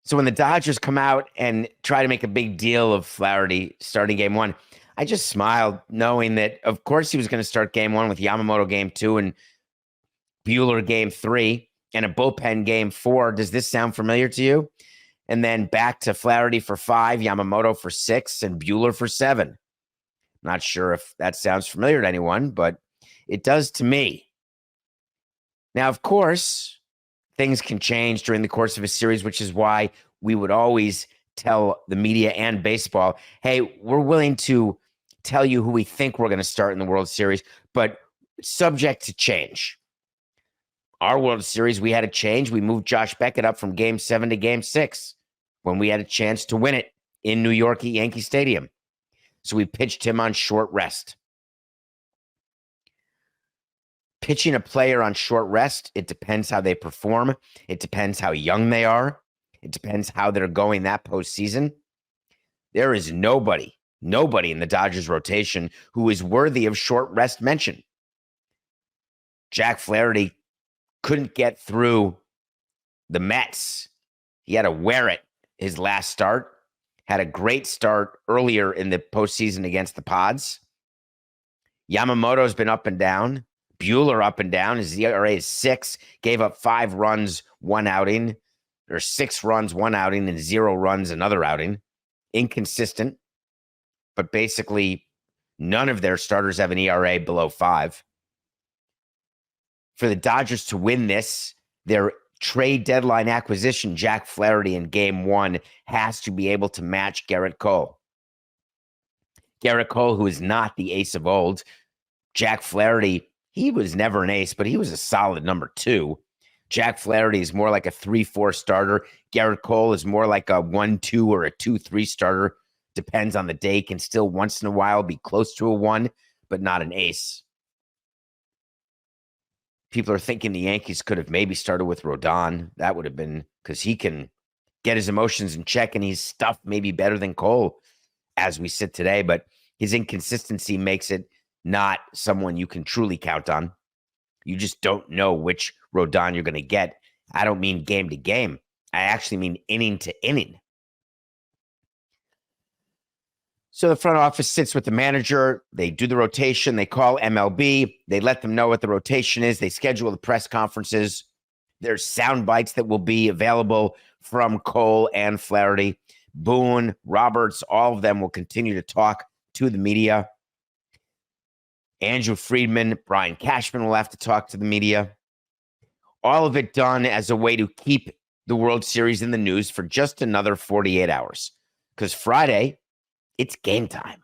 So when the Dodgers come out and try to make a big deal of Flaherty starting game one, I just smiled knowing that, of course, he was going to start game one with Yamamoto game two and Buehler game three and a bullpen game four. Does this sound familiar to you? And then back to Flaherty for five, Yamamoto for six, and Buehler for seven. Not sure if that sounds familiar to anyone, but it does to me. Now, of course, things can change during the course of a series, which is why we would always tell the media and baseball, hey, we're willing to tell you who we think we're going to start in the World Series, but subject to change. Our World Series, we had a change. We moved Josh Beckett up from game 7 to game 6 when we had a chance to win it in New York at Yankee Stadium. So we pitched him on short rest. Pitching a player on short rest, it depends how they perform. It depends how young they are. It depends how they're going that postseason. There is nobody in the Dodgers rotation who is worthy of short rest mention. Jack Flaherty couldn't get through the Mets. He had to wear it his last start. Had a great start earlier in the postseason against the Pods. Yamamoto's been up and down. Buehler up and down. His ERA is 6. Gave up 5 runs, 1 outing. Or 6 runs, 1 outing, and 0 runs, another outing. Inconsistent. But basically, none of their starters have an ERA below 5. For the Dodgers to win this, their trade deadline acquisition, Jack Flaherty in game 1, has to be able to match Gerrit Cole. Gerrit Cole, who is not the ace of old. Jack Flaherty, he was never an ace, but he was a solid number 2. Jack Flaherty is more like a 3-4 starter. Gerrit Cole is more like a 1-2 or a 2-3 starter. Depends on the day. Can still once in a while be close to a 1, but not an ace. People are thinking the Yankees could have maybe started with Rodon. That would have been because he can get his emotions in check and he's stuffed maybe better than Cole as we sit today. But his inconsistency makes it not someone you can truly count on. You just don't know which Rodon you're going to get. I don't mean game to game. I actually mean inning to inning. So the front office sits with the manager. They do the rotation. They call MLB. They let them know what the rotation is. They schedule the press conferences. There's sound bites that will be available from Cole and Flaherty. Boone, Roberts, all of them will continue to talk to the media. Andrew Friedman, Brian Cashman will have to talk to the media. All of it done as a way to keep the World Series in the news for just another 48 hours. Because Friday, it's game time.